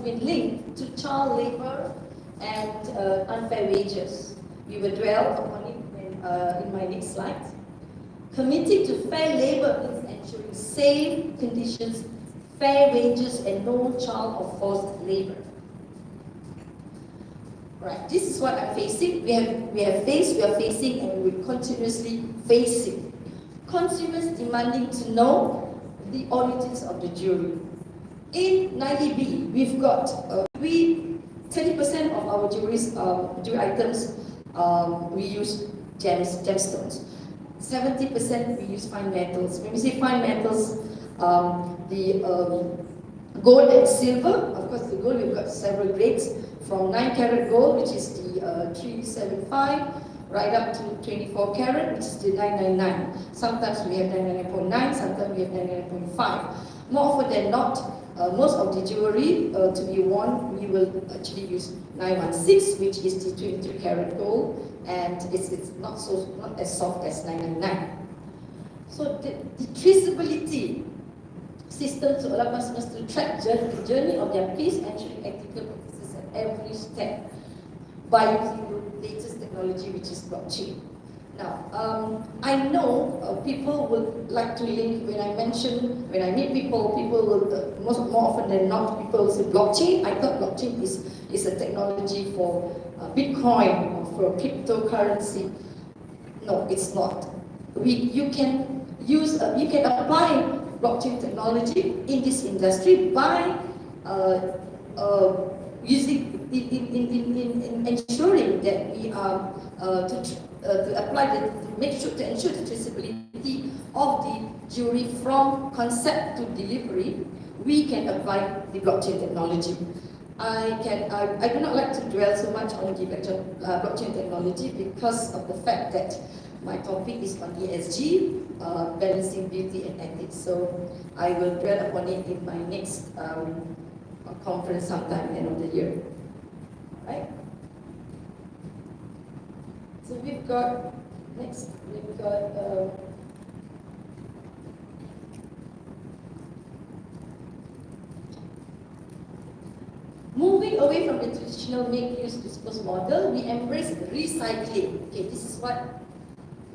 been linked to child labor and unfair wages. We will dwell upon it in my next slide. Committing to fair labor means ensuring safe conditions, fair wages, and no child or forced labor. Right, this is what I'm facing. We are facing, and we will continuously facing. Consumers demanding to know the origins of the jewelry. In 90B, we've got 30% of our jewelry items we use gemstones. 70% we use fine metals. When we say fine metals, the gold and silver. Of course, the gold we've got several grades, from 9 karat gold, which is the 375, right up to 24 karat, which is the 999. Sometimes we have 99.9, sometimes we have 99.5. More often than not, most of the jewelry to be worn, we will actually use 916, which is the 23 karat gold, and it's not as soft as 999. So the traceability system to allow customers to track the journey of their piece, ensuring ethical practices at every step by using the latest technology, which is blockchain. Now, I know people would like to link, when I meet people will, more often than not, people say blockchain. I thought blockchain is a technology for Bitcoin or for cryptocurrency. No, it's not. You can apply blockchain technology in this industry by ensuring that we are to ensure the traceability of the jewelry from concept to delivery. We can apply the blockchain technology. I do not like to dwell so much on the blockchain technology because of the fact that my topic is on ESG, balancing beauty and ethics. So I will dwell upon it in my next conference sometime at the end of the year. Right? So we've got moving away from the traditional make, use, dispose model, we embrace recycling. Okay, this is what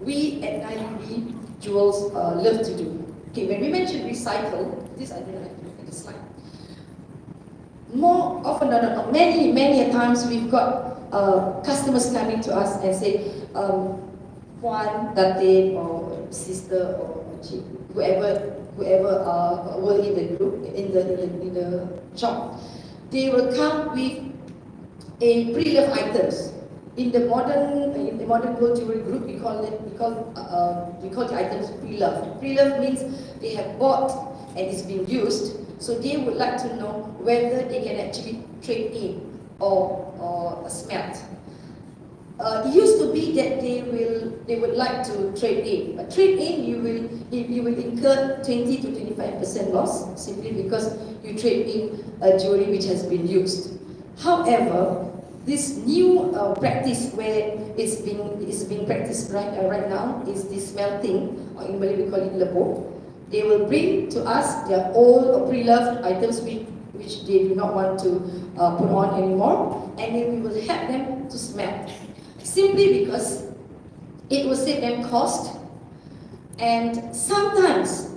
we at 90B Jewels love to do. Okay, when we mention recycle, this I don't have to look at the slide. More often than not, many times we've got customers coming to us and say, Puan, Tate, or sister, or whoever were in the group, in the shop, they will come with a pre-loved items. In the modern gold jewelry group, we call the items pre-loved. Pre-loved means they have bought and it's been used, so they would like to know whether they can actually trade in or smelt. It used to be that they would like to trade in, but trade in you will incur 20 to 25% loss simply because you trade in a jewelry which has been used. However, this new practice where it's being practiced right now is the smelting, or in Malay we call it lebo. They will bring to us their old or pre-loved items which they do not want to put on anymore, and then we will help them to smelt. Simply because it will save them cost, and sometimes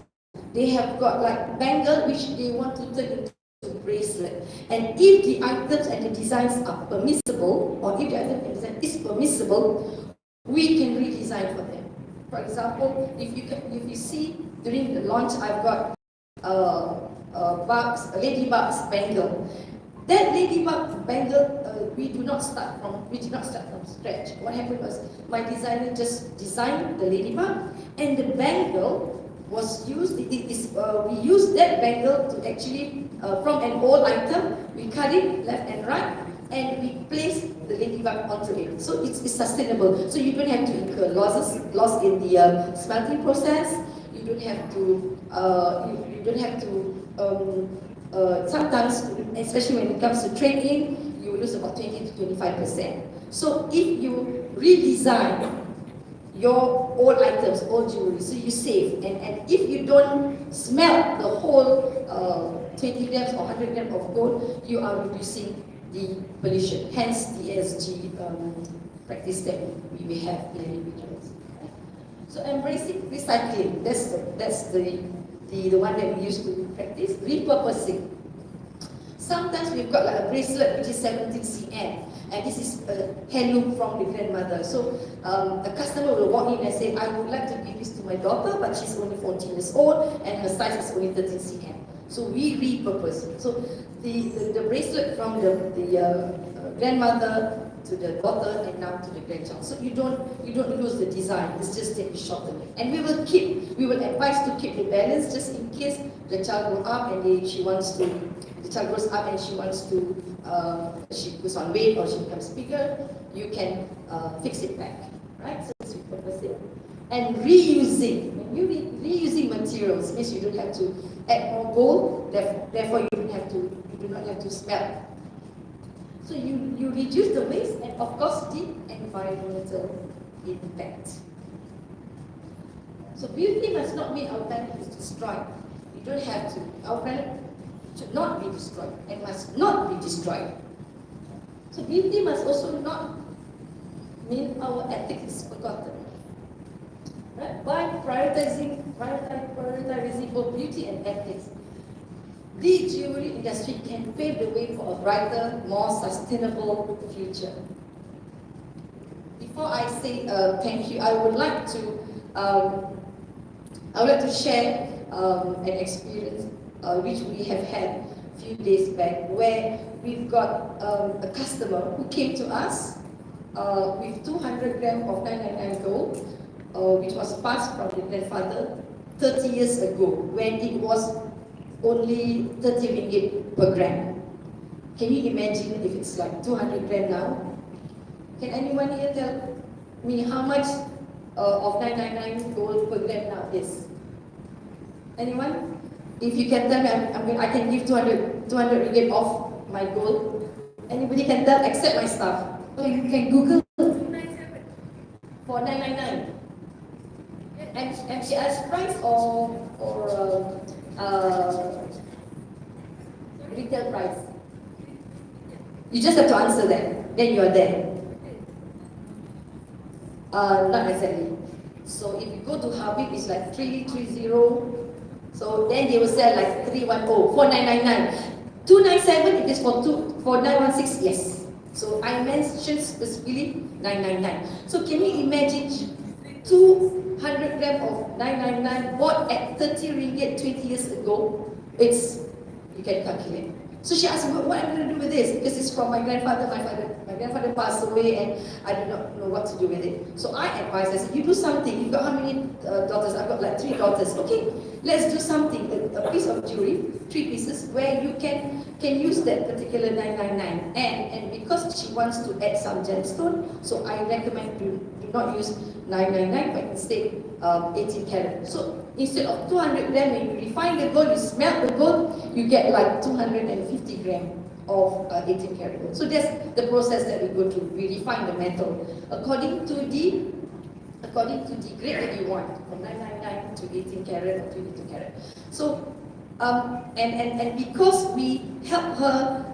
they have got like bangle which they want to turn into a bracelet. And if the items and the designs are permissible, or if the item and design is permissible, we can redesign for them. For example, if you see during the launch, I've got ladybug's bangle. That ladybug bangle, we do not start from scratch. What happened was my designer just designed the ladybug, and the bangle was used. We used that bangle to actually from an old item. We cut it left and right, and we place the ladybug onto it. So it's sustainable. So you don't have to incur loss in the smelting process. You don't have to. Sometimes, especially when it comes to trade-in, you lose about 20 to 25%. So if you redesign your old items, old jewelry, so you save, and if you don't smelt the whole 20 grams or 100 grams of gold, you are reducing the pollution. Hence the ESG practice that we have in individuals. So embracing recycling, that's the one that we used to practice. Repurposing. Sometimes we've got like a bracelet which is 17 cm, and this is a handloom from the grandmother. So a customer will walk in and say, I would like to give this to my daughter, but she's only 14 years old and her size is only 13 cm. So we repurpose it. So the bracelet from the grandmother to the daughter and now to the grandchild. So you don't lose the design. It's just that you shorten it. And we will advise to keep the balance just in case the child grows up and the child grows up and she wants to she puts on weight or she becomes bigger. You can fix it back, right? So it's repurposing and reusing. When you reusing materials means you don't have to add more gold. Therefore, you do not have to smelt. So you reduce the waste and of course the environmental impact. So beauty must not mean our planet is destroyed. You don't have to. Our planet should not be destroyed and must not be destroyed. So beauty must also not mean our ethics is forgotten. Right? By prioritizing both beauty and ethics, the jewelry industry can pave the way for a brighter, more sustainable future. Before I say thank you, I would like to share an experience which we have had a few days back, where we've got a customer who came to us with 200 grams of 999 gold, which was passed from the grandfather 30 years ago, when it was only 30 ringgit per gram. Can you imagine if it's like 200 grams now? Can anyone here tell me how much of 999 gold per gram now is? Anyone? If you can tell me, I can give 200 ringgit off my gold. Anybody can tell except my staff. So you can Google 297 for 999. And she asked price or retail price. You just have to answer that. Then you are there. Not necessarily. So if you go to Habib, it's like 330. So then they will sell like 310, 4999. 297 it is for 916, yes. So I mentioned specifically 999. So can you imagine 200 grams of 999 bought at 30 ringgit 20 years ago? You can calculate. So she asked me, what am I going to do with this? Because it's from my grandfather. My grandfather passed away and I do not know what to do with it. So I advised, I said, you do something. You've got how many daughters? I've got like 3 daughters. Okay, let's do something. A piece of jewelry, 3 pieces, where you can use that particular 999. And because she wants to add some gemstone, so I recommend do not use 999, but instead 18 karat. So instead of 200 grams, when you refine the gold, you smelt the gold, you get like 250 grams of 18 karat gold. So that's the process that we go through. We refine the metal according to the grade that you want, from 999 to 18 karat or 22 karat. So and because we help her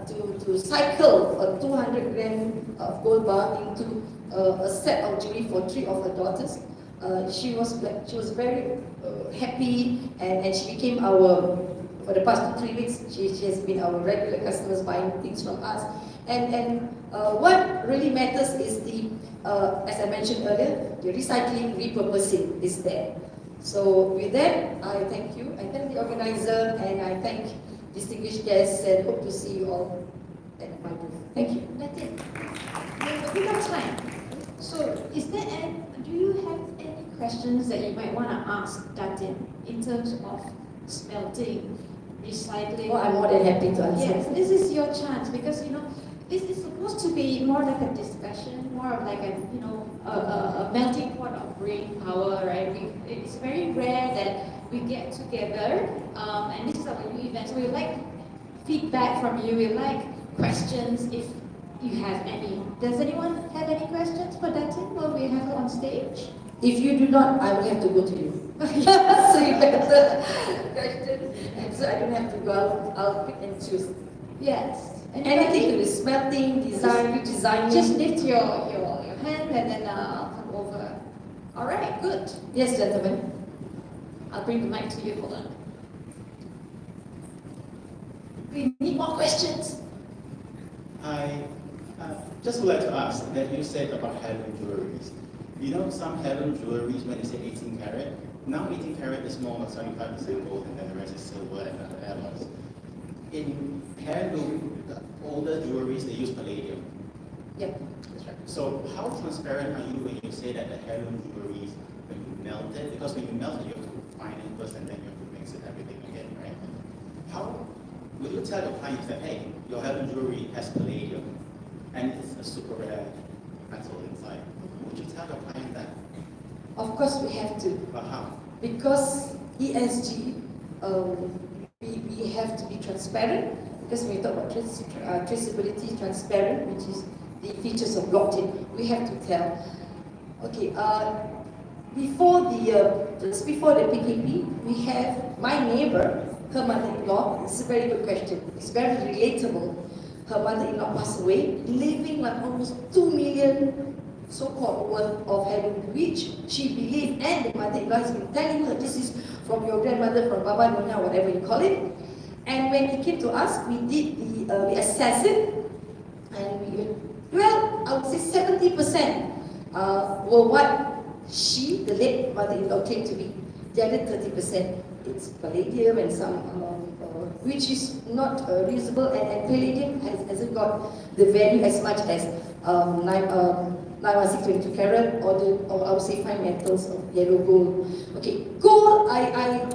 to cycle a 200 gram of gold bar into a set of jewelry for 3 of her daughters, she was very happy, and she became for the past 2-3 weeks, she has been our regular customers buying things from us. And what really matters is as I mentioned earlier, the recycling, repurposing is there. So with that, I thank you. I thank the organizer, and I thank distinguished guests, and hope to see you all at my booth. Thank you. That's it. We have time. So, do you have any questions that you might want to ask Datin in terms of smelting, recycling? Well, I'm more than happy to answer. Yes, this is your chance, because this is supposed to be more like a discussion, more of like a melting pot of brain power, right? It's very rare that we get together, and this is our new event. So we would like feedback from you. We would like questions if you have any. Does anyone have any questions for Datin while we have her on stage? If you do not, I will have to go to you. So you better question. And so I don't have to go out, I'll pick and choose. Yes. And Anything to do with smelting, designing. just lift your hand and then I'll come over. All right, good. Yes, gentlemen. I'll bring the mic to you. Hold on. We need more questions. I just would like to ask that you said about heirloom jewelries. You know some heirloom jewelries when you say 18 karat, now 18 karat is more than 75% gold and then the rest is silver and other alloys. In heirloom, the older jewelries, they use palladium. Yep. That's right. So how transparent are you when you say that the heirloom jewelries, when you melt it, because when you melt it, you have to refine it first and then you have to mix it everything again, right? How will you tell your clients that, hey, your heirloom jewelry has palladium and it's a super rare metal inside? Would you tell your client that? Of course we have to. But how? Because ESG, we have to be transparent. Because when we talk about traceability, transparent, which is the features of blockchain, we have to tell. Okay, just before the PKP, we have my neighbor, her mother-in-law. It's a very good question. It's very relatable. Her mother-in-law passed away, leaving like almost 2 million so-called worth of heirloom, which she believed, and the mother-in-law has been telling her, this is from your grandmother, from Baba Nona, whatever you call it. And when it came to us, we did we assessed it, and I would say 70% were what she, the late mother-in-law, claimed to be. The other 30%, it's palladium and some, which is not reasonable, and palladium hasn't got the value as much as 91622 carat, or I would say fine metals of yellow gold. Okay, gold,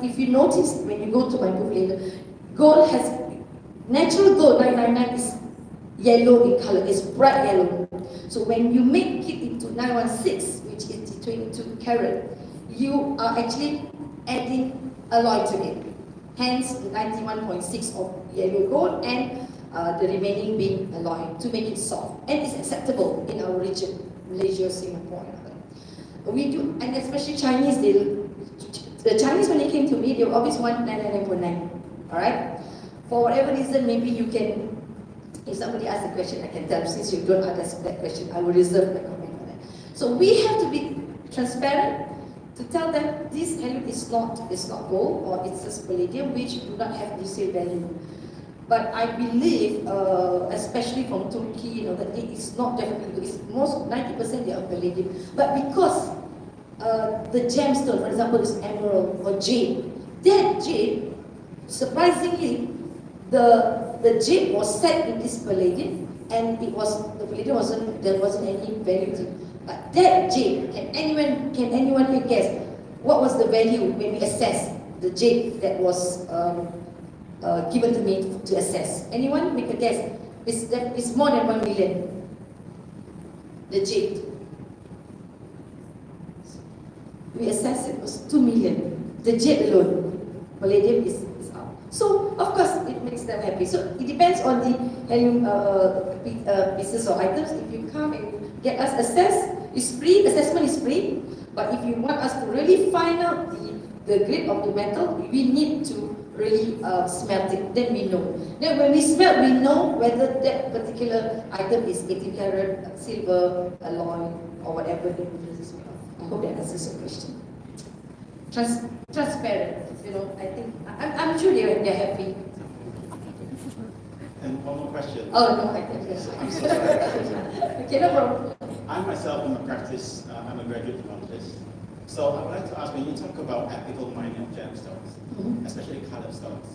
if you notice when you go to my book later, gold has, natural gold 999 is yellow in color, it's bright yellow. So when you make it into 916, which is the 22 carat, you are actually adding alloy to it. Hence the 91.6 of yellow gold and the remaining being alloy to make it soft. And it's acceptable in our region, Malaysia, Singapore, and other. We do, and especially Chinese, the Chinese when they came to me, they always want 999.9. Alright? For whatever reason, maybe you can, if somebody asks a question, I can tell. Since you don't ask that question, I will reserve the comment on that. So we have to be transparent to tell them this heirloom is not gold, or it's just palladium, which do not have resale value. But I believe, especially from Turkey, that it is not definitely, it's most 90% they are palladium. But because the gemstone, for example, is emerald or jade, that jade, surprisingly, the jade was set in this palladium, and the palladium there wasn't any value to it. But that jade, can anyone here guess what was the value when we assessed the jade that was given to me to assess? Anyone make a guess? It's more than 1 million. The jade. We assessed it was 2 million. The jade alone. Palladium is out. So of course it makes them happy. So it depends on the heirloom pieces or items. If you come and get us assessed, it's free. Assessment is free. But if you want us to really find out the grade of the metal, we need to really smelt it. Then we know. Then when we smelt, we know whether that particular item is 18 karat, silver, alloy, or whatever it is. I hope that answers your question. Transparent. I think I'm sure they're happy. And one more question. Oh no, I'm so sorry. Okay, no problem. I myself am I'm a graduate geologist. So I would like to ask, when you talk about ethical mining of gemstones, especially colored stones,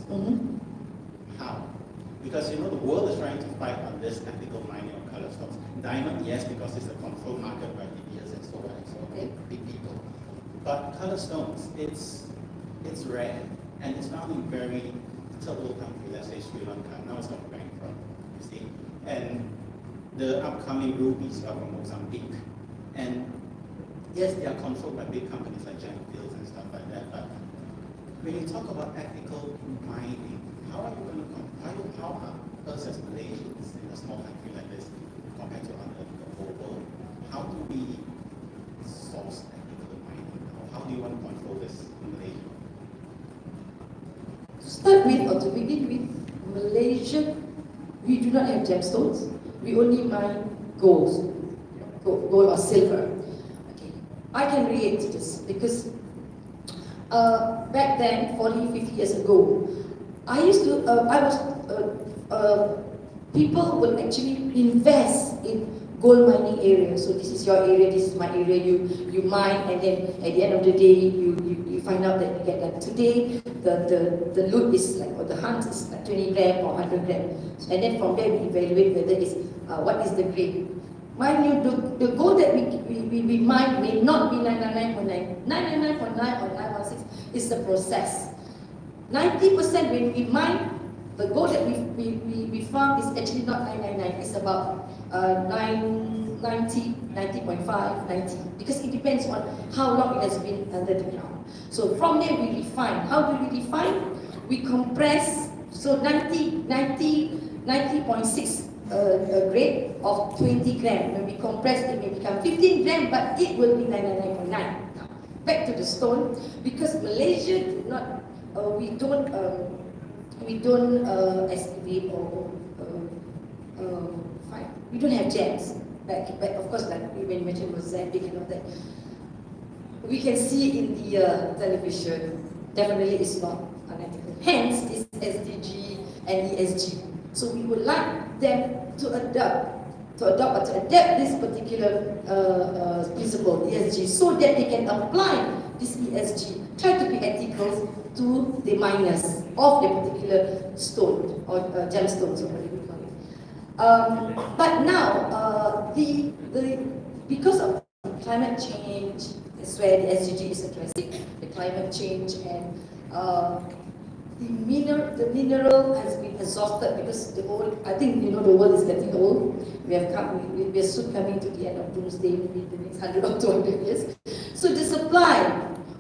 how? Because the world is trying to fight on this ethical mining of colored stones. Diamond, yes, because it's a controlled market by DBS and so on and so on, big people. But colored stones, it's rare, and it's found in very third world country, let's say Sri Lanka. Now it's going bankrupt, you see. And the upcoming rubies are from Mozambique. And yes, they are controlled by big companies like Fields and stuff like that. But when you talk about ethical mining, how are us as Malaysians in a small country like this compared to the whole world? How do we source ethical mining? How do you want to control this? start with, or to begin with, Malaysia, we do not have gemstones. We only mine gold, gold or silver. Okay, I can relate to this because back then, 40, 50 years ago, people will actually invest in gold mining area. So this is your area, this is my area. You mine, and then at the end of the day, you find out that you get that. Today, the loot is like, or the hunt is like 20 gram or 100 gram, and then from there we evaluate whether it's what is the grade. Mind you, the gold that we mine may not be 99.9, 99.9 or 916 is the process. 90% when we mine, the gold that we found is actually not 999, it's about 90, 90.5, 90, because it depends on how long it has been under the ground. So from there we refine. How do we refine? We compress, so 90.6 grade of 20 gram. When we compress, it may become 15 gram, but it will be 99.9. Now, back to the stone, because Malaysia do not, we don't excavate or find. We don't have gems. Back, of course, like when you mentioned Mozambique and all that, we can see in the television. Definitely, it's not unethical. Hence, it's SDG and ESG. So we would like them to adapt this particular principle, ESG, so that they can apply this ESG, try to be ethical to the miners of the particular stone or gemstones, or whatever you call it. But now, because of climate change, that's where the SDG is addressing the climate change, and the mineral has been exhausted because the whole, I think the world is getting old. We are soon coming to the end of doomsday, maybe the next 100 or 200 years. So the supply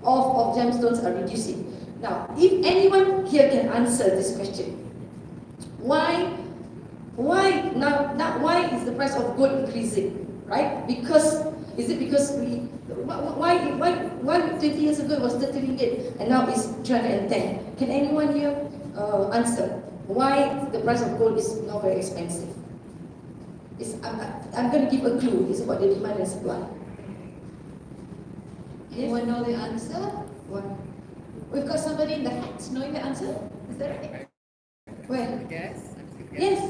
of gemstones are reducing. Now, if anyone here can answer this question, why is the price of gold increasing? Right? Is it because why 20 years ago it was 30 ringgit and now it's 310? Can anyone here answer why the price of gold is now very expensive? I'm going to give a clue. It's about the demand and supply. Anyone know the answer? What? We've got somebody in the hat knowing the answer. Is that right? Where? Yes. Yes.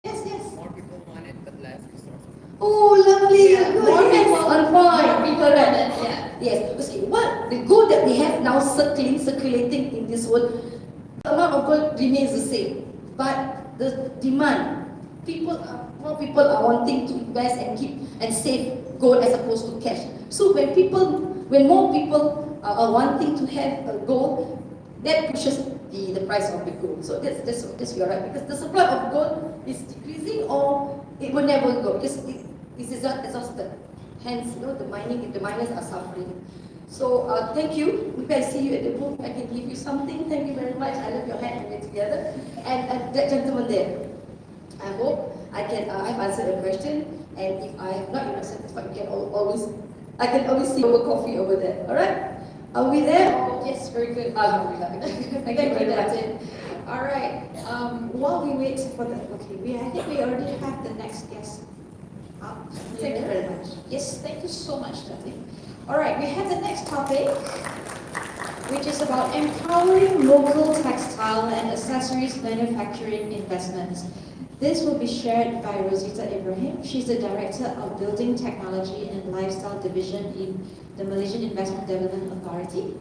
Yes. More people want it, but less resources. Oh, lovely! Yeah, Good. more Yes, people- on point. more people Correct. want it, yeah. Yes. Okay. What the gold that we have now circulating in this world, the amount of gold remains the same, but the demand, more people are wanting to invest and keep and save gold as opposed to cash. So when more people are wanting to have gold, that pushes the price of the gold. So that's you're right, because the supply of gold is decreasing, or it will never go because it is exhausted. Hence, the miners are suffering. So thank you. Maybe I see you at the booth. I can give you something. Thank you very much. I love your hand and we're together. And that gentleman there, I hope I've answered your question. And if I have not enough satisfied, I can always see over coffee over there. All right? Are we there? Yes, very good. Alhamdulillah. Thank you very much. All right. While we wait for the I think we already have the next guest up. Thank you very much. Yes, thank you so much, Tati. All right, we have the next topic, which is about empowering local textile and accessories manufacturing investments. This will be shared by Rosita Ibrahim. She's the Director of Building Technology and Lifestyle Division in the Malaysian Investment Development Authority.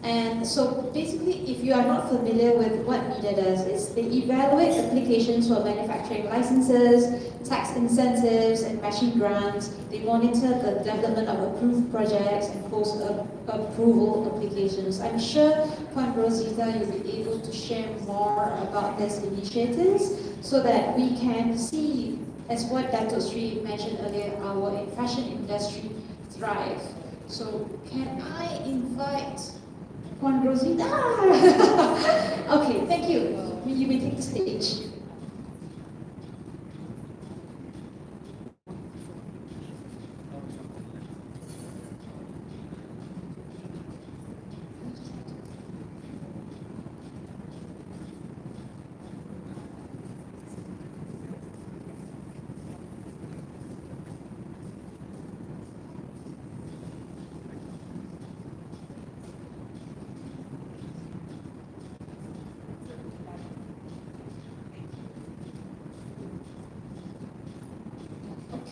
And so basically, if you are not familiar with what MIDA does, is they evaluate applications for manufacturing licenses, tax incentives, and matching grants. They monitor the development of approved projects and post-approval applications. I'm sure, Puan Rosita, you'll be able to share more about these initiatives so that we can see, as what Dato Sri mentioned earlier, our fashion industry thrive. So can I invite Puan Rosita? Okay, thank you. You may take the stage.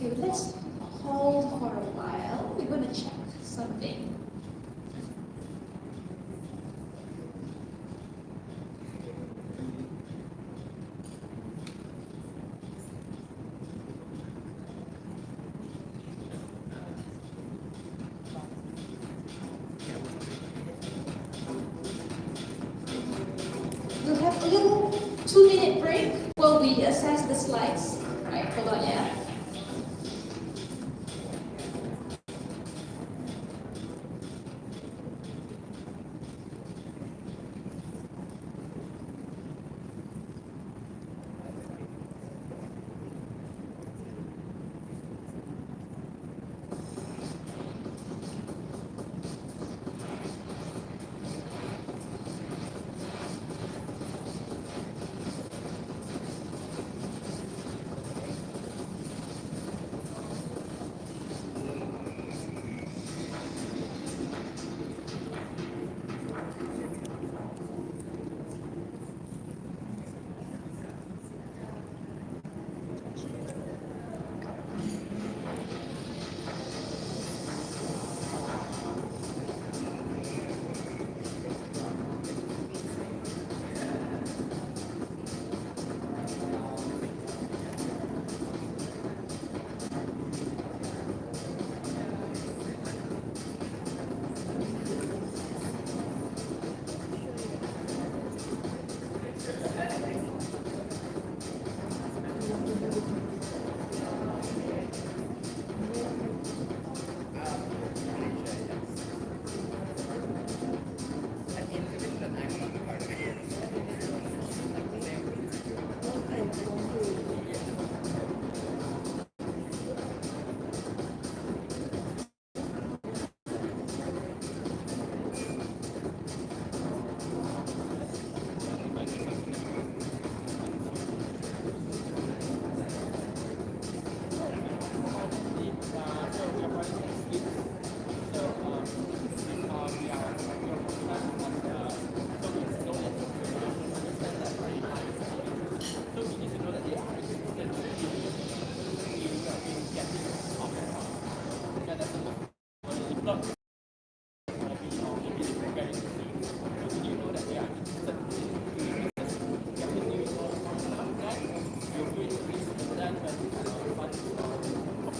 Okay, let's hold for a while. We're going to check something. We'll have a little 2-minute break while we assess the slides. Right, hold on, yeah.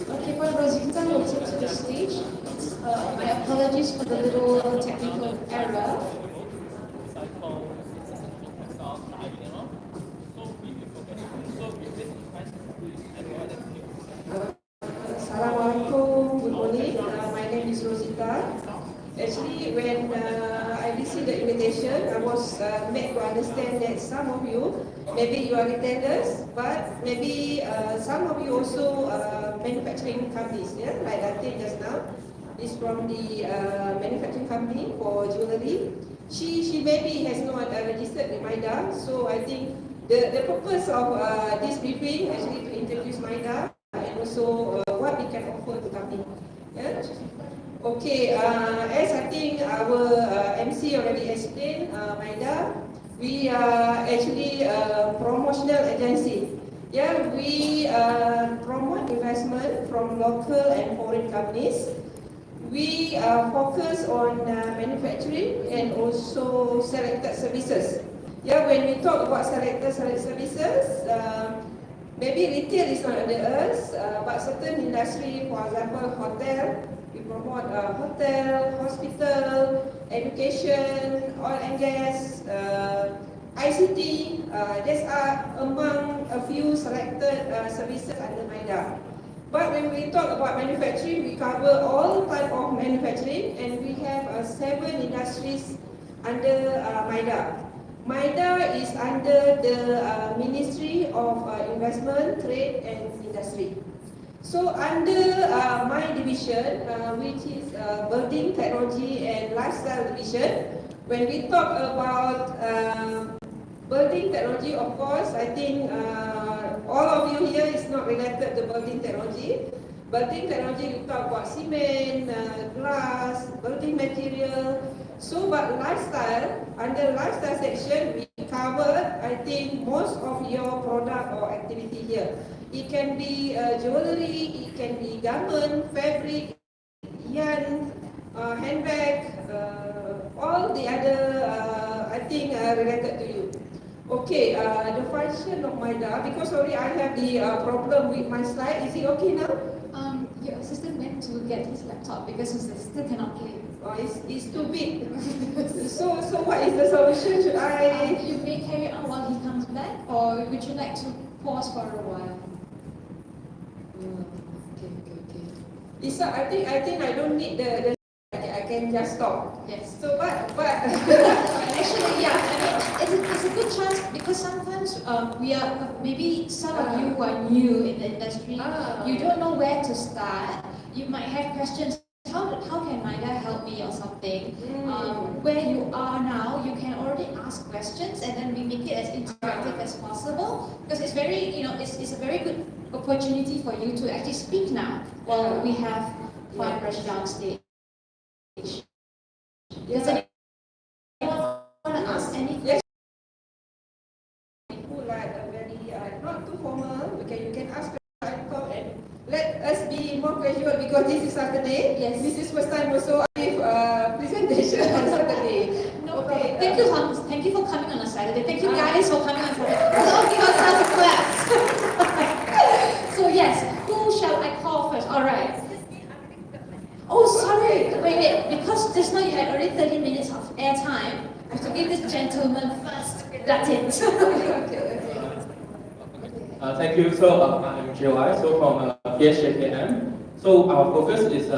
Okay, for Rosita, we'll take to the stage. My apologies for the little technical error. Assalamualaikum, good morning. My name is Rosita. Actually, when I received the invitation, I was made to understand that some of you, maybe you are retailers, but maybe some of you also manufacturing companies, yeah? Like I think just now, is from the manufacturing company for jewellery. She maybe has not registered with MIDA, so I think the purpose of this briefing actually to introduce MIDA and also what we can offer to company. Yeah? Okay, as I think our MC already explained, MIDA, we are actually a promotional agency. Yeah, we promote investment from local and foreign companies. We focus on manufacturing and also selected services. Yeah, when we talk about selected services, maybe retail is not under us, but certain industry, for example, hotel, we promote hotel, hospital, education, oil and gas, ICT. These are among a few selected services under MIDA. But when we talk about manufacturing, we cover all type of manufacturing, and we have 7 industries under MIDA. MIDA is under the Ministry of Investment, Trade and Industry. So under my division, which is Building Technology and Lifestyle Division, when we talk about building technology, of course, I think all of you here is not related to building technology. Building technology, we talk about cement, glass, building material. So, but lifestyle, under lifestyle section, we covered, I think, most of your product or activity here. It can be jewellery, it can be garment, fabric, yarn, handbag, all the other, I think, related to you. Okay, the function of MIDA, because sorry, I have the problem with my slide. Is it okay now? Your assistant went to get his laptop because his assistant cannot play. Oh, it's too big. So what is the solution? Should I? You may carry on while he comes back, or would you like to pause for a while? Okay. It's I think I don't need the I can just stop. Yes. So but Actually, yeah, I mean, it's a good chance because sometimes we are, maybe some of you who are new in the industry, you don't know where to start. You might have questions. How can MIDA help me or something? Where you are now, you can already ask questions and then we make it as interactive as possible because it's very, it's a very good opportunity for you to actually speak now while we have Fine Brush downstage. Does anyone want to ask anything? People like a very not too formal. Okay, you can ask and let us be more casual because this is Saturday. Yes. This is first time also I give presentation on Saturday. No Okay. problem. Thank you for coming on a Saturday. Thank you guys for coming on Saturday. Let's all give ourselves a clap. So yes, who shall I call first? All right. Oh, sorry. Wait. Because just now you had already 30 minutes of airtime. I have to give this gentleman first. That's it. Okay. Thank you. So I'm Jewellery, so from PSJKM. So our focus is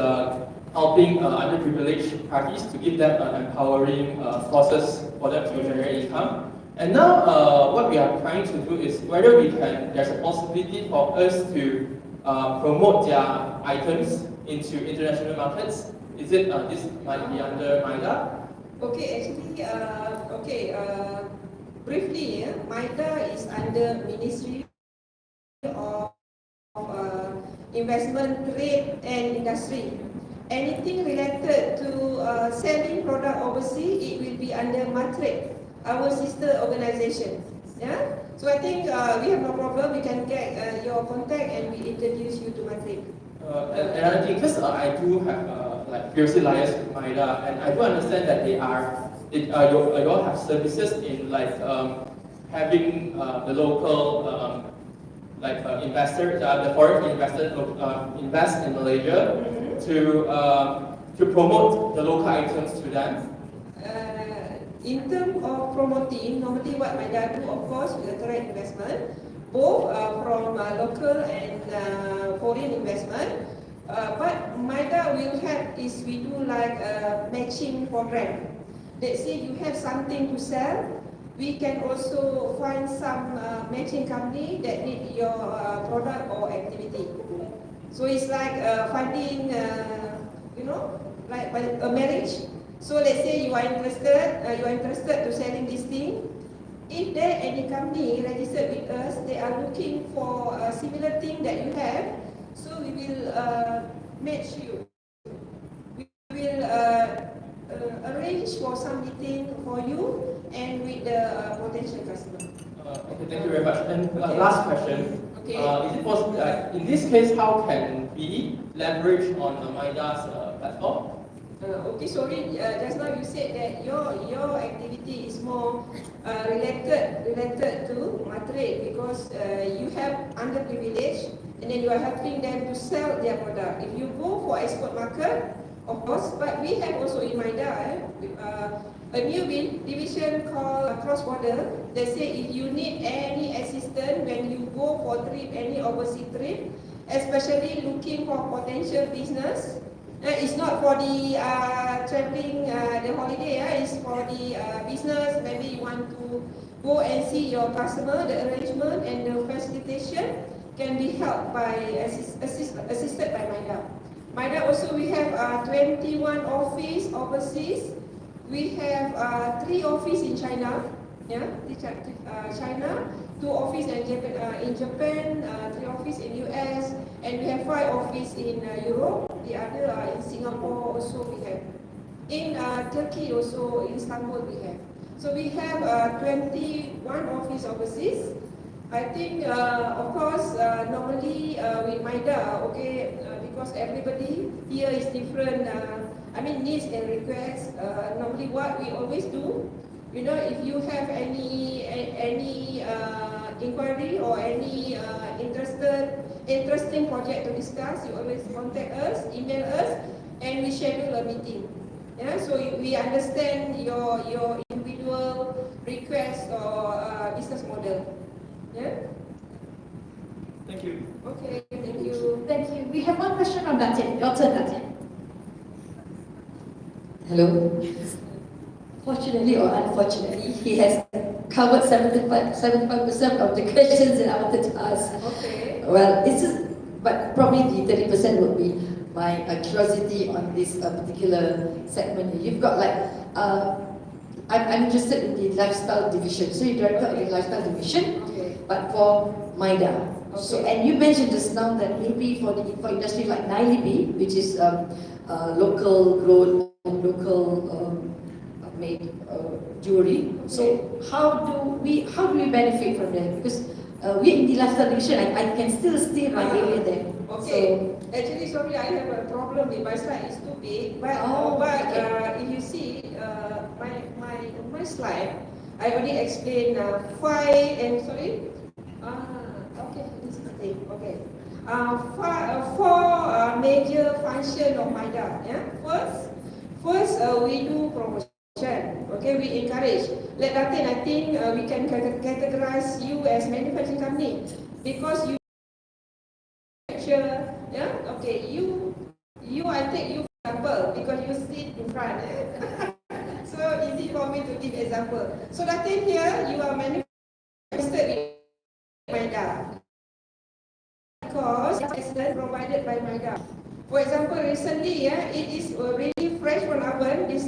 helping underprivileged parties to give them empowering sources for them to generate income. And now what we are trying to do is whether there's a possibility for us to promote their items into international markets. Is it this might be under MIDA? Okay, actually, briefly, MIDA is under Ministry of Investment, Trade and Industry. Anything related to selling product overseas, it will be under MATRIC, our sister organization. Yeah. So I think we have no problem. We can get your contact and we introduce you to MATRIC. And I think because I do have like previously liaised with MIDA, and I do understand that you all have services in like having the local investor, the foreign investor invest in Malaysia to promote the local items to them. In terms of promoting, normally what MIDA do, of course, we attract investment, both from local and foreign investment. But MIDA will help is we do like a matching program. Let's say you have something to sell, we can also find some matching company that need your product or activity. So it's like finding, like a marriage. So let's say you are interested to selling this thing. If there any company registered with us, they are looking for a similar thing that you have, so we will match you. We will arrange for some meeting for you and with the potential customer. Okay, thank you very much. And last question. Okay. Is it possible, in this case, how can we leverage on MIDA's platform? Okay, sorry. Just now you said that your activity is more related to MATRIC because you have underprivileged and then you are helping them to sell their product. If you go for export market, of course, but we have also in MIDA a new division called cross border. They say if you need any assistance when you go for trip, any overseas trip, especially looking for potential business. It's not for the traveling, the holiday. It's for the business. Maybe you want to go and see your customer. The arrangement and the facilitation can be helped by assisted by MIDA. MIDA also we have 21 office overseas. We have 3 office in China. Yeah, China. 2 office in Japan, 3 office in US, and we have 5 office in Europe. The other in Singapore also we have. In Turkey also, in Istanbul we have. So we have 21 office overseas. I think, of course, normally with MIDA, okay, because everybody here is different, needs and requests. Normally what we always do, you know, if you have any inquiry or any interesting project to discuss, you always contact us, email us, and we schedule a meeting. Yeah, so we understand your individual request or business model. Yeah. Thank you. Okay. Thank you. Thank you. We have one question from Datin. Your turn, Datin. Hello. Fortunately or unfortunately, he has covered 75% of the questions that I wanted to ask. Okay. Well, it's just, but probably the 30% would be my curiosity on this particular segment. You've got like, I'm interested in the lifestyle division. So you're director of the lifestyle division, Okay. but for MIDA. Okay. So, and you mentioned just now that maybe for industry like Nailibi, which is local grown, local made jewelry. So how do we benefit from that? Because we're in the lifestyle division, I can still stay in my area there. Okay. Actually, sorry, I have a problem with my slide. It's too big. But if you see my slide, I already explained okay, this is the thing. Okay. Four major function of MIDA. Yeah. First, we do promotion. Okay, we encourage. Like Datin, I think we can categorize you as manufacturing company because you manufacture. Yeah. Okay. You I take you for example because you sit in front. So easy for me to give example. So Datin here, you are manufactured with MIDA because it's provided by MIDA. For example, recently, it is really fresh from oven. This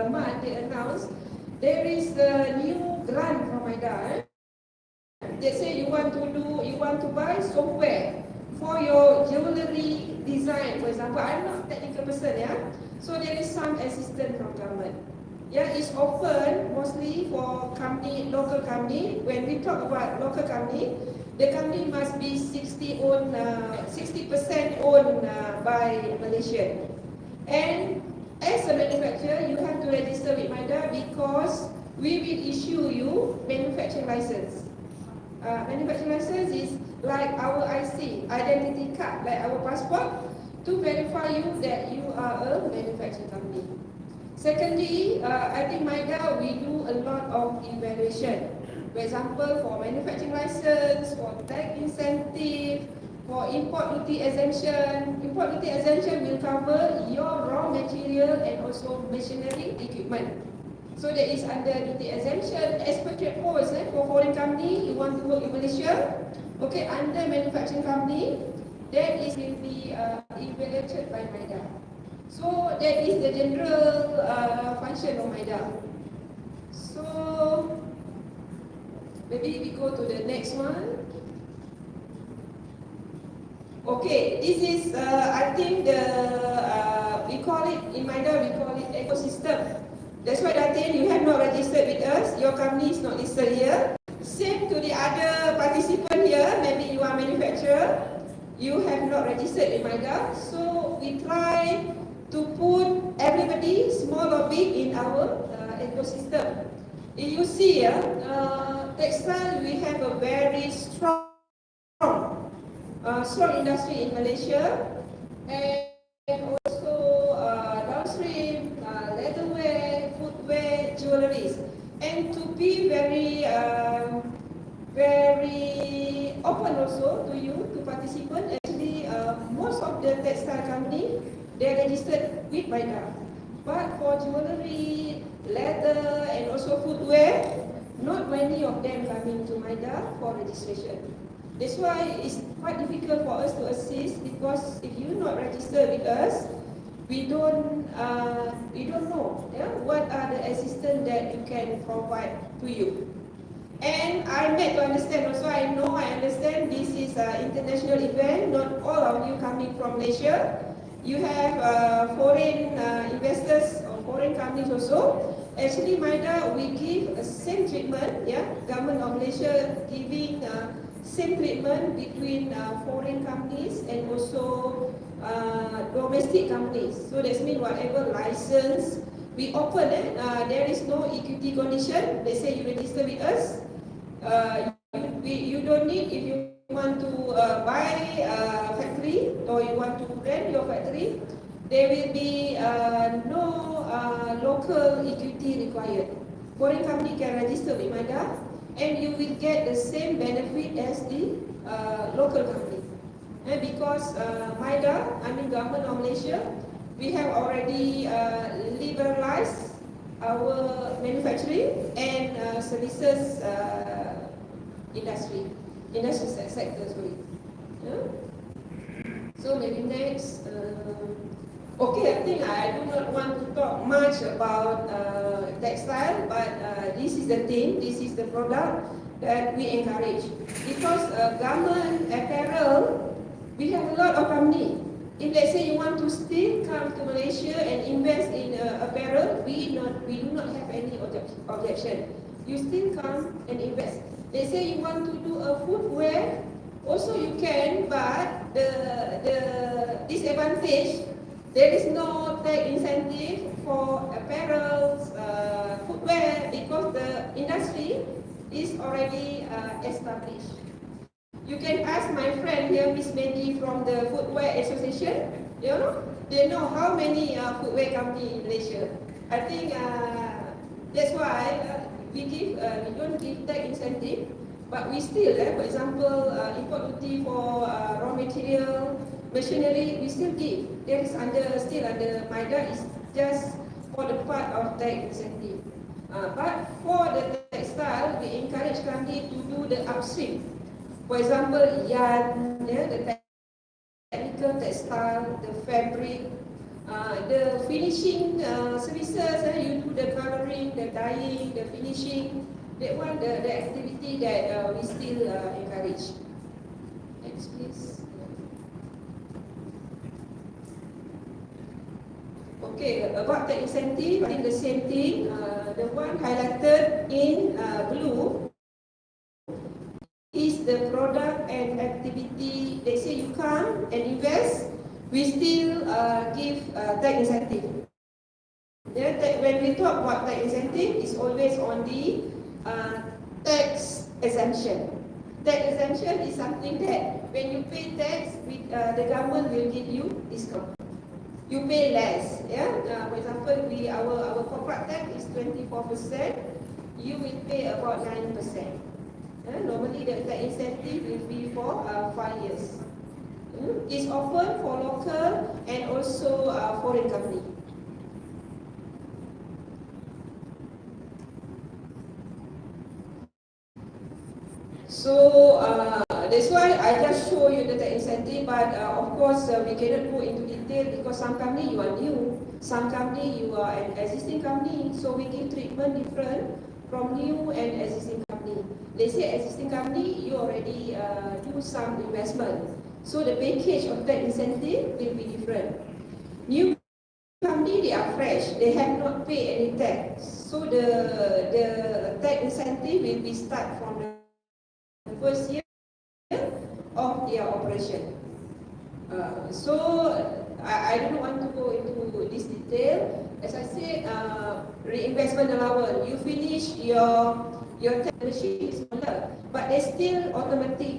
month they announced there is a new grant from MIDA. They say you want to buy software for your jewellery design. For example, I'm not a technical person, so there is some assistance from government. Yeah, it's often mostly for local company. When we talk about local company, the company must be 60% owned by Malaysia. And as a manufacturer, you have to register with MIDA because we will issue you manufacturing license. Manufacturing license is like our IC, identity card, like our passport, to verify you that you are a manufacturing company. Secondly, I think MIDA, we do a lot of evaluation. For example, for manufacturing license, for tax incentive, for import duty exemption. Import duty exemption will cover your raw material and also machinery equipment. So that is under duty exemption. Expatriate post for foreign company, you want to work in Malaysia, okay, under manufacturing company, that is will be evaluated by MIDA. So that is the general function of MIDA. So maybe we go to the next one. Okay, this is I think we call it in MIDA, we call it ecosystem. That's why Datin, you have not registered with us. Your company is not listed here. Same to the other participant here. Maybe you are a manufacturer. You have not registered in MIDA. So we try to put everybody, small or big, in our ecosystem. If you see, textile, we have a very strong industry in Malaysia, and also downstream, leatherware, footwear, jewelleries. And to be very open also to you, to participants, actually most of the textile company, they are registered with MIDA. But for jewellery, leather, and also footwear, not many of them coming to MIDA for registration. That's why it's quite difficult for us to assist, because if you're not registered with us, we don't know what are the assistance that you can provide to you. And I made to understand also, I understand this is an international event, not all of you coming from Malaysia. You have foreign investors or foreign companies also. Actually, MIDA, we give a same treatment, yeah. Government of Malaysia giving same treatment between foreign companies and also domestic companies. So that means whatever license we open, there is no equity condition. Let's say you register with us, you don't need, if you want to buy a factory or you want to rent your factory, there will be no local equity required. Foreign company can register with MIDA and you will get the same benefit as the local company. And because MIDA, I mean Government of Malaysia, we have already liberalized our manufacturing and services industry sector. Sorry. Yeah? So maybe next. Okay, I think I do not want to talk much about textile, but this is the thing, this is the product that we encourage. Because garment, apparel, we have a lot of company. If let's say you want to still come to Malaysia and invest in apparel, we do not have any objection. You still come and invest. Let's say you want to do a footwear, also you can, but the disadvantage, there is no tax incentive for apparel, footwear, because the industry is already established. You can ask my friend here, Miss Mehdi from the Footwear Association. You know, they know how many footwear company in Malaysia. I think that's why we don't give tax incentive, but we still, for example, import duty for raw material, machinery, we still give. There is still under MIDA, is just for the part of tax incentive. But for the textile, we encourage company to do the upstream. For example, yarn, the technical textile, the fabric, the finishing services, you do the coloring, the dyeing, the finishing. That one, the activity that we still encourage. Next, please. Okay, about the incentive, I think the same thing. The one highlighted in blue is the product and activity. They say you come and invest, we still give tax incentive. When we talk about tax incentive, it's always on the tax exemption. Tax exemption is something that when you pay tax, the government will give you discount. You pay less. For example, our corporate tax is 24%. You will pay about 9%. Normally, the tax incentive will be for 5 years. It's offered for local and also foreign company. So that's why I just show you the tax incentive, but of course we cannot go into detail because some company you are new, some company you are an existing company, so we give treatment different from new and existing company. They say existing company, you already do some investment, so the package of tax incentive will be different. New company, they are fresh, they have not paid any tax, so the tax incentive will be start from the first year of their operation. So I don't want to go into this detail. As I said, reinvestment allowance. You finish your tax machine is smaller, but there's still automation.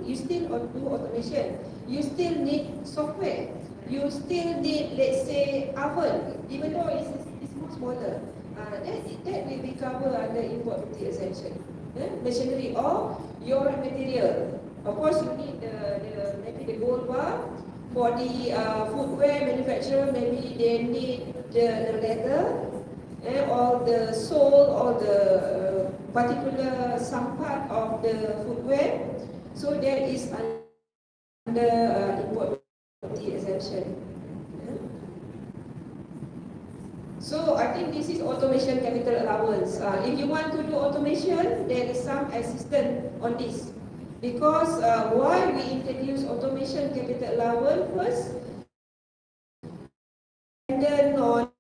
You still do automation. You still need software. You still need, let's say, oven, even though it's much smaller. That will be covered under import duty exemption. Machinery or your material. Of course, you need maybe the gold bar. For the footwear manufacturer, maybe they need the leather, or the sole, or the particular some part of the footwear. So that is under import duty exemption. So I think this is automation capital allowance. If you want to do automation, there is some assistance on this. Because why we introduce automation capital allowance first, and then on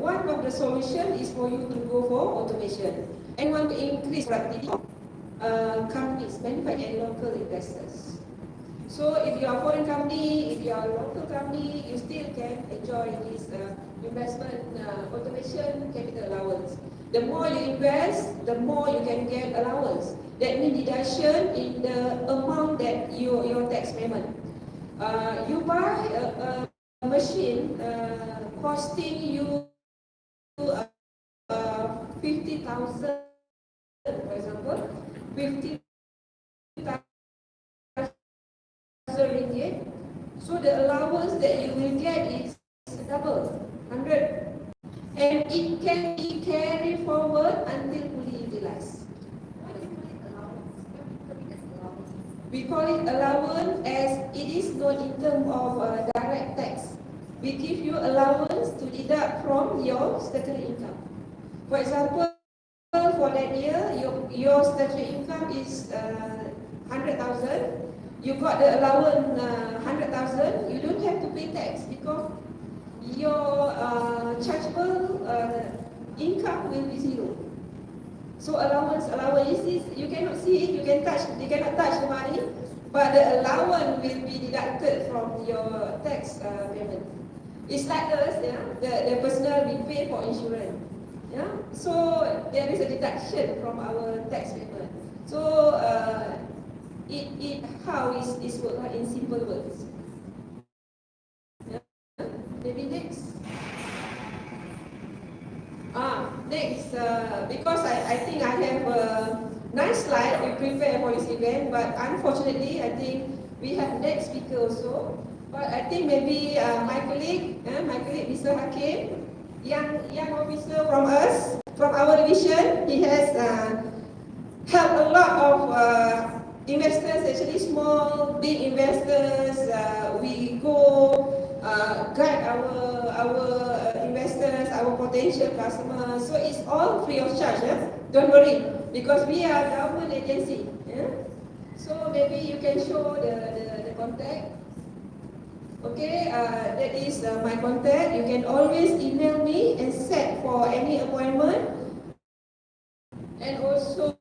one of the solutions is for you to go for automation and want to increase productivity of companies, manufacturers and local investors. So if you are a foreign company, if you are a local company, you still can enjoy this investment automation capital allowance. The more you invest, the more you can get allowance. That means deduction in the amount that your tax payment. You buy a machine costing you 50,000, for example, 50,000 ringgit. So the allowance that you will get is double, 100. And it can be carried forward until fully utilized. We call it allowance as it is not in terms of direct tax. We give you allowance to deduct from your statutory income. For example, for that year, your statutory income is 100,000. You got the allowance 100,000. You don't have to pay tax because your chargeable income will be zero. So allowance is you cannot see it, you cannot touch the money, but the allowance will be deducted from your tax payment. It's like us, yeah. The personal we pay for insurance, yeah. So there is a deduction from our tax payment. So how is work in simple words. Yeah. Maybe next. Next, because I think I have a nice slide we prepare for this event, but unfortunately, I think we have next speaker also. But I think maybe my colleague, Mr. Hakim, young officer from us, from our division, he has helped a lot of investors, actually small, big investors. We go guide our investors, our potential customers. So it's all free of charge. Don't worry, because we are a government agency. Yeah? So maybe you can show the contact. Okay, that is my contact. You can always email me and set for any appointment. And also,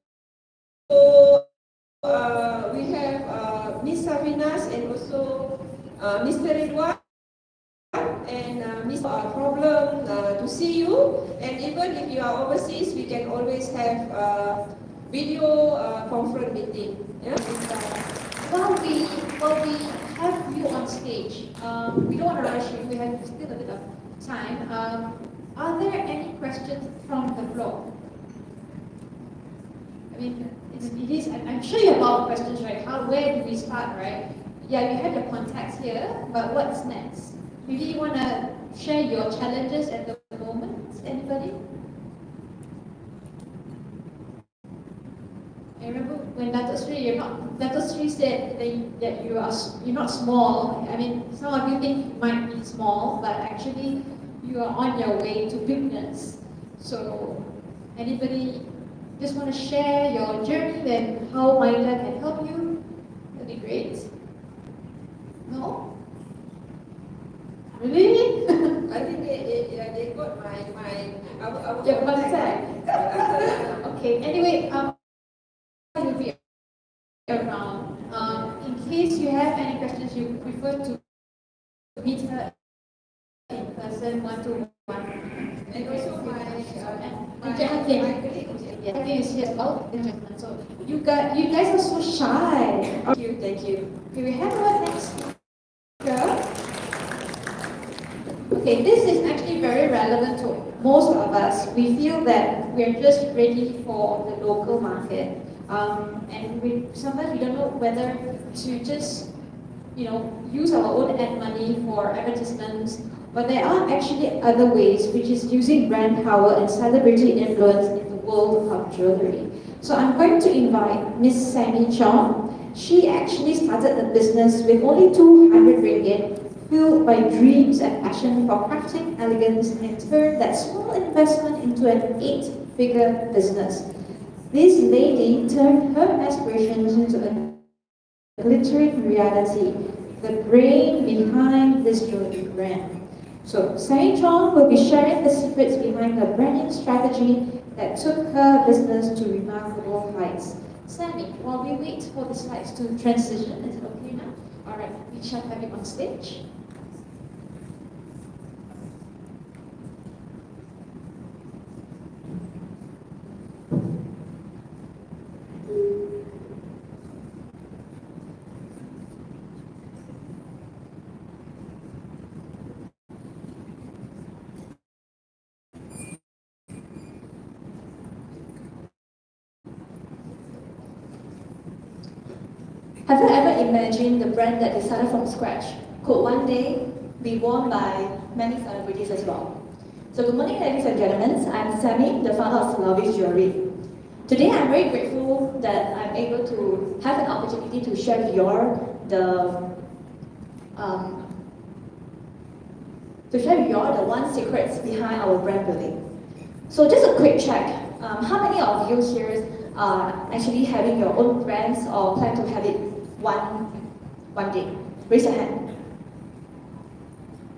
we have Miss Sabinas and also Mr. Ridwan. And problem to see you, and even if you are overseas, we can always have video conference meeting. Yeah? While we have you on stage, we don't want to rush you. We have still a bit of time. Are there any questions from the floor? I mean, it is. I'm sure you have a lot of questions, right? Where do we start, right? Yeah, you have the contacts here, but what's next? Maybe you want to share your challenges at the moment? Anybody? I remember when Dato' Sri said that you're not small. I mean, some of you think you might be small, but actually you are on your way to bigness. So, anybody just want to share your journey and how MIDA can help you? That'd be great. No? Really? I think they got our Your contact. Okay. Anyway, you'll be around. In case you have any questions, you prefer to meet her in person, one-to-one. and also my colleague is here as well. So you guys are so shy. Thank you. Okay, we have our next speaker. Okay, this is actually very relevant to most of us. We feel that we're just ready for the local market, and sometimes we don't know whether to just, use our own ad money for advertisements. But there are actually other ways, which is using brand power and celebrity influence in the world of jewellery. So I'm going to invite Miss Sammy Chong. She actually started the business with only 200 ringgit, fueled by dreams and passion for crafting elegance, and turned that small investment into an 8-figure business. This lady turned her aspirations into a glittering reality, the brain behind this jewelry brand. So, Sally Chong will be sharing the secrets behind the branding strategy that took her business to remarkable heights. Sammy, while we wait for the slides to transition, is it okay now? Alright, we shall have you on stage. Have you ever imagined the brand that you started from scratch could one day be worn by many celebrities as well? So good morning, ladies and gentlemen. I'm Sammy, the founder of Jewellery. Today, I'm very grateful that I'm able to have an opportunity to share with you all the one secrets behind our brand building. So just a quick check. How many of you here are actually having your own brands or plan to have it one day? Raise your hand.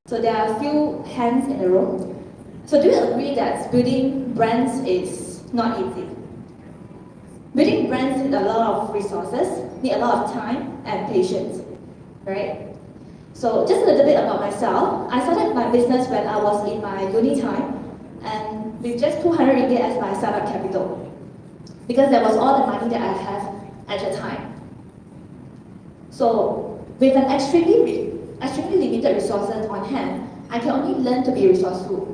So there are a few hands in the room. So do you agree that building brands is not easy? Building brands need a lot of resources, need a lot of time and patience, right? So just a little bit about myself. I started my business when I was in my uni time and with just 200 ringgit as my startup capital because that was all the money that I have at the time. So with an extremely limited resources on hand, I can only learn to be resourceful.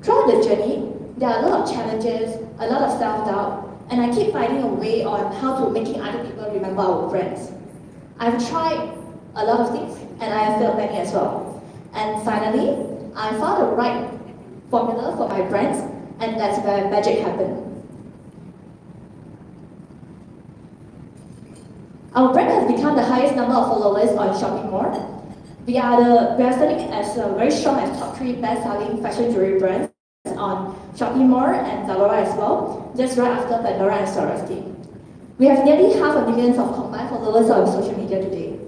Throughout the journey, there are a lot of challenges, a lot of self-doubt, and I keep finding a way on how to making other people remember our brands. I've tried a lot of things, and I have failed many as well. And finally, I found the right formula for my brands, and that's where magic happened. Our brand has become the highest number of followers on shopping mall. We are serving as very strong as top 3 best-selling fashion jewelry brands on Shopping Mall and Zalora as well, just right after Pandora and Swarovski. We have nearly 500,000 of combined followers on social media today.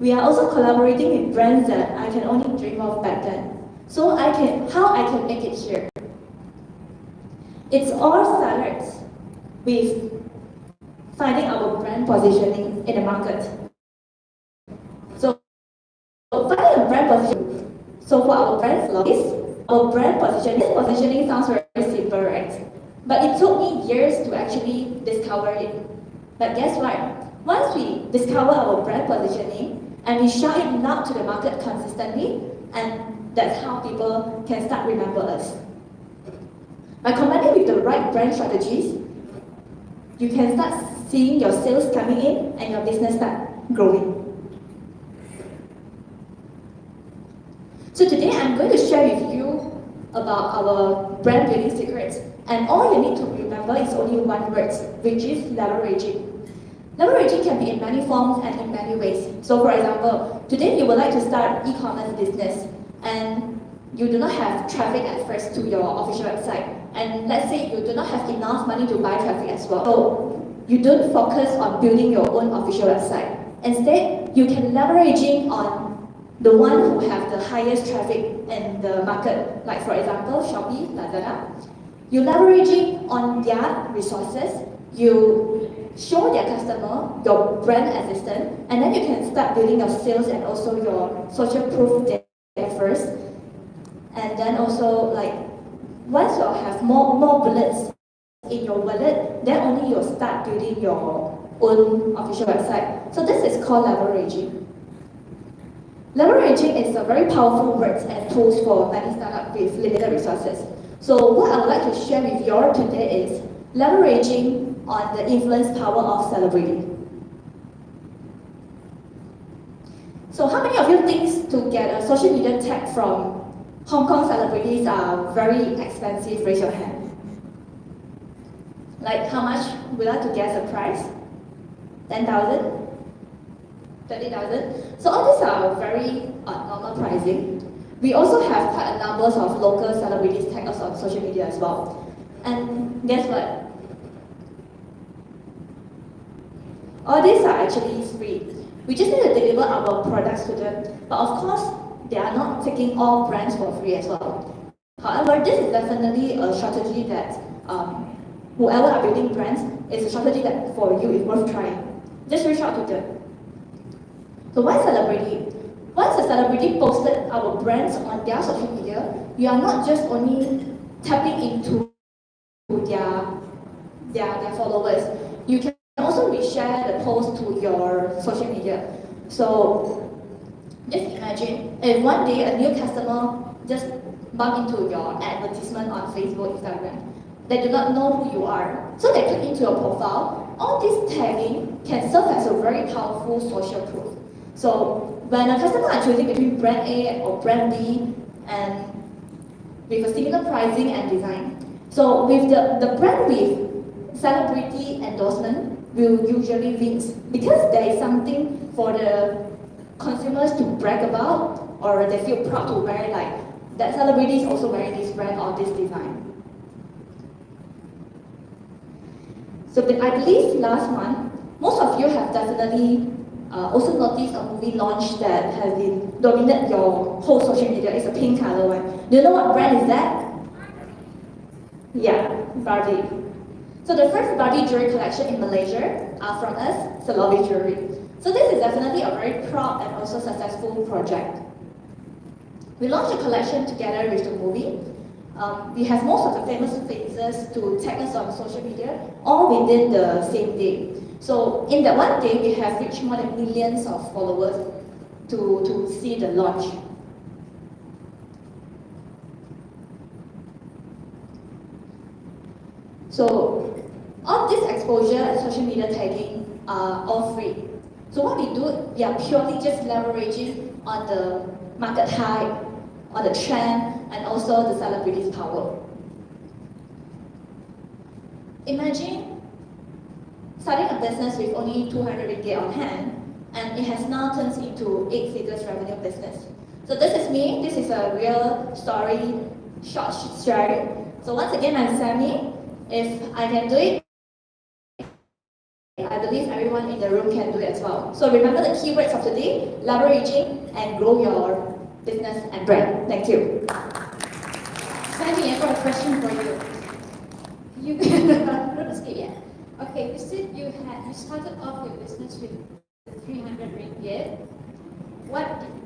We are also collaborating with brands that I can only dream of back then. So how I can make it here? It's all started with finding our brand positioning in the market. So finding a brand positioning. So for our brand positioning sounds very simple, right? But it took me years to actually discover it. But guess what? Once we discover our brand positioning and we shout it loud to the market consistently, and that's how people can start remember us. By combining with the right brand strategies, you can start seeing your sales coming in and your business start growing. So today I'm going to share with you about our brand building secrets, and all you need to remember is only one word, which is leveraging. Leveraging can be in many forms and in many ways. So for example, today you would like to start e-commerce business and you do not have traffic at first to your official website, and let's say you do not have enough money to buy traffic as well. So you don't focus on building your own official website. Instead, you can leveraging on the one who have the highest traffic in the market, like for example, Shopee, Lazada. You leveraging on their resources, you show their customer your brand existence, and then you can start building your sales and also your social proof there first. And then also like once you have more bullets in your wallet, then only you'll start building your own official website. So this is called leveraging. Leveraging is a very powerful word and tools for many startups with limited resources. So what I would like to share with you all today is leveraging on the influence power of celebrity. So how many of you think to get a social media tag from Hong Kong celebrities are very expensive? Raise your hand. Like how much would you like to guess the price? 10,000? 30,000. So all these are very normal pricing. We also have quite a number of local celebrities tagged us on social media as well. And guess what? All these are actually free. We just need to deliver our products to them. But of course, they are not taking all brands for free as well. However, this is definitely a strategy that whoever are building brands, is a strategy that for you is worth trying. Just reach out to them. So why celebrity? Once a celebrity posted our brands on their social media, you are not just only tapping into their followers. You can also reshare the post to your social media. So just imagine if one day a new customer just bump into your advertisement on Facebook, Instagram. They do not know who you are. So they click into your profile. All this tagging can serve as a very powerful social proof. So when a customer are choosing between brand A or brand B and with a similar pricing and design. So with the brand with celebrity endorsement will usually wins because there is something for the consumers to brag about or they feel proud to wear, like that celebrity is also wearing this brand or this design. So I believe last month, most of you have definitely also noticed a movie launch that has been dominate your whole social media. It's a pink color one. Do you know what brand is that? Yeah, Barbie. So the first Barbie jewelry collection in Malaysia from us, Jewellery Jewellery. So this is definitely a very proud and also successful project. We launched a collection together with the movie. We have most of the famous faces to tag us on social media, all within the same day. So in that one day, we have reached more than millions of followers to see the launch. So all this exposure and social media tagging are all free. So what we do, we are purely just leveraging on the market hype, on the trend, and also the celebrities' power. Imagine starting a business with only 200 ringgit on hand, and it has now turned into 8 figures revenue business. So this is me. This is a real story, short story. So once again, I'm Sammy. If I can do it, I believe everyone in the room can do it as well. So remember the keywords of today: leveraging and grow your business and brand. Thank you. Sammy, I got a question for you. You not escape yet. Okay, you said you started off your business with 300 ringgit.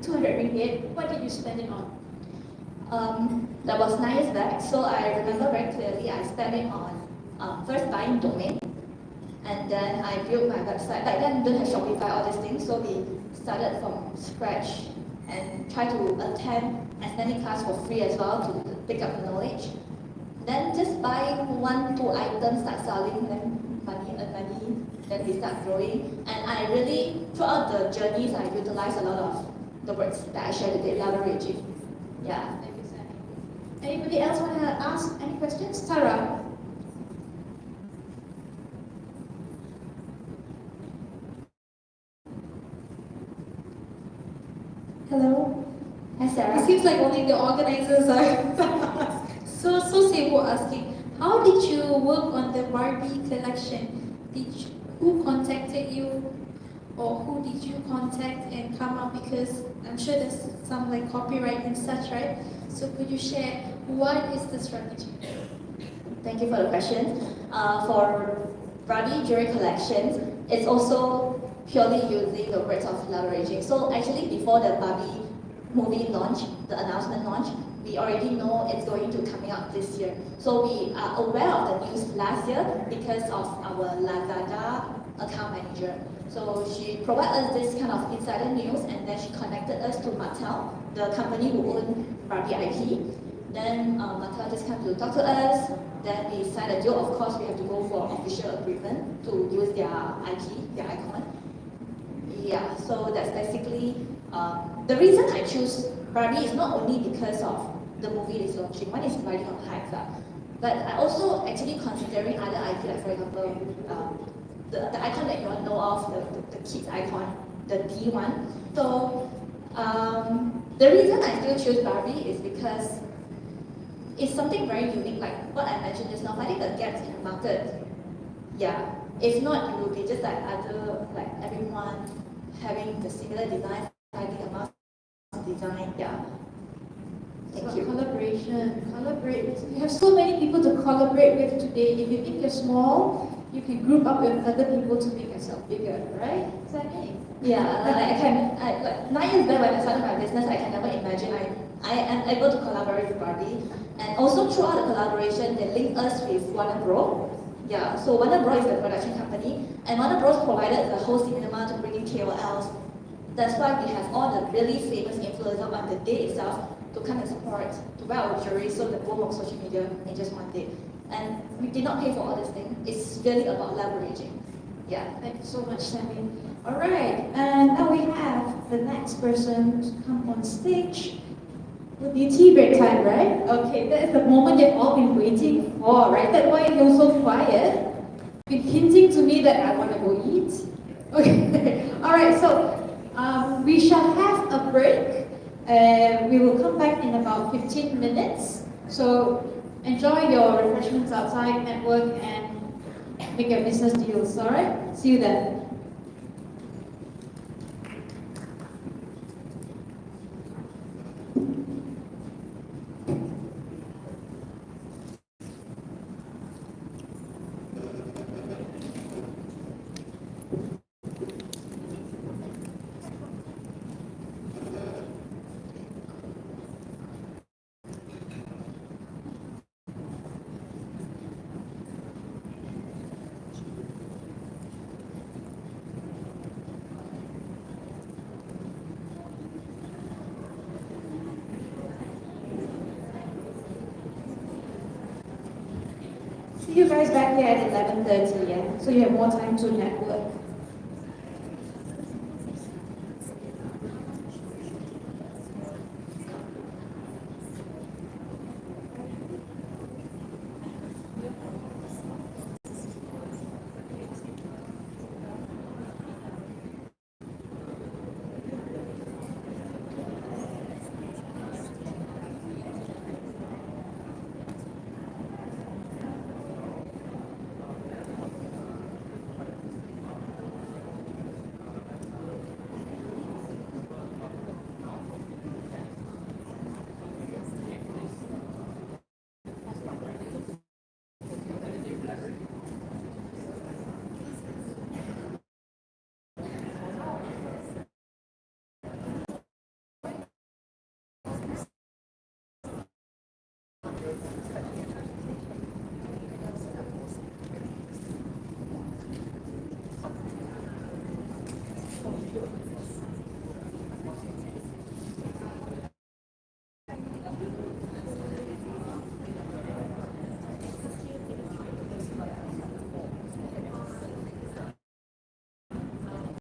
200 ringgit? What did you spend it on? That was 9 years back, so I remember very clearly I spent it on first buying domain, and then I built my website. Back then, we don't have Shopify, all these things, so we started from scratch and try to attend as many classes for free as well to pick up the knowledge. Then just buy 1, 2 items, start selling, then money, then we start growing. And I really, throughout the journeys, I utilize a lot of the words that I shared today, leveraging. Yeah. Thank you, Sammy. Anybody else want to ask any questions? Tara? Hello. Hi, Sarah. It seems like only the organizers are so simple asking. How did you work on the Barbie collection? Who contacted you, or who did you contact and come up? Because I'm sure there's some like copyright and such, right? So could you share what is the strategy? Thank you for the question. For Barbie jewelry collections, it's also purely using the words of leveraging. So actually, before the Barbie movie launch, the announcement launch, we already know it's going to coming out this year. So we are aware of the news last year because of our Lazada account manager. So she provided us this kind of insider news, and then she connected us to Mattel, the company who own Barbie IP. Then Mattel just came to talk to us. Then we signed a deal. Of course, we have to go for official agreement to use their IP, their icon. Yeah, so that's basically the reason I choose Barbie is not only because of the movie is launching. One is riding on hype, but I also actually considering other IP, like for example, the icon that you all know of, the kids icon, the D one. So the reason I still choose Barbie is because it's something very unique, like what I mentioned just now. Finding the gaps in the market. Yeah. If not, it will be just like everyone having the similar design, finding a mass design. Yeah. collaboration. Collaborate with. You have so many people to collaborate with today. If you think you're small, you can group up with other people to make yourself bigger, right? Is that it? Yeah, like 9 years back when I started my business, I can never imagine I am able to collaborate with Barbie. And also throughout the collaboration, they link us with Warner Bros. Yeah, so Warner Bros is the production company, and Warner Bros provided the whole cinema to bring in KOLs. That's why we have all the really famous influencers on the day itself to come and support, to wear our jewelry, so the boom of social media in just one day. And we did not pay for all this thing. It's really about leveraging. Yeah. Thank you so much, Sammy. All right, and now we have the next person to come on stage. Will be tea break time, right? Okay, that is the moment you've all been waiting for, right? That's why you're so quiet. Been hinting to me that I want to go eat. Okay, all right, so we shall have a break. We will come back in about 15 minutes. So enjoy your refreshments outside, network, and make your business deals, all right? See you then. See you guys back here at 11:30, yeah? So you have more time to network.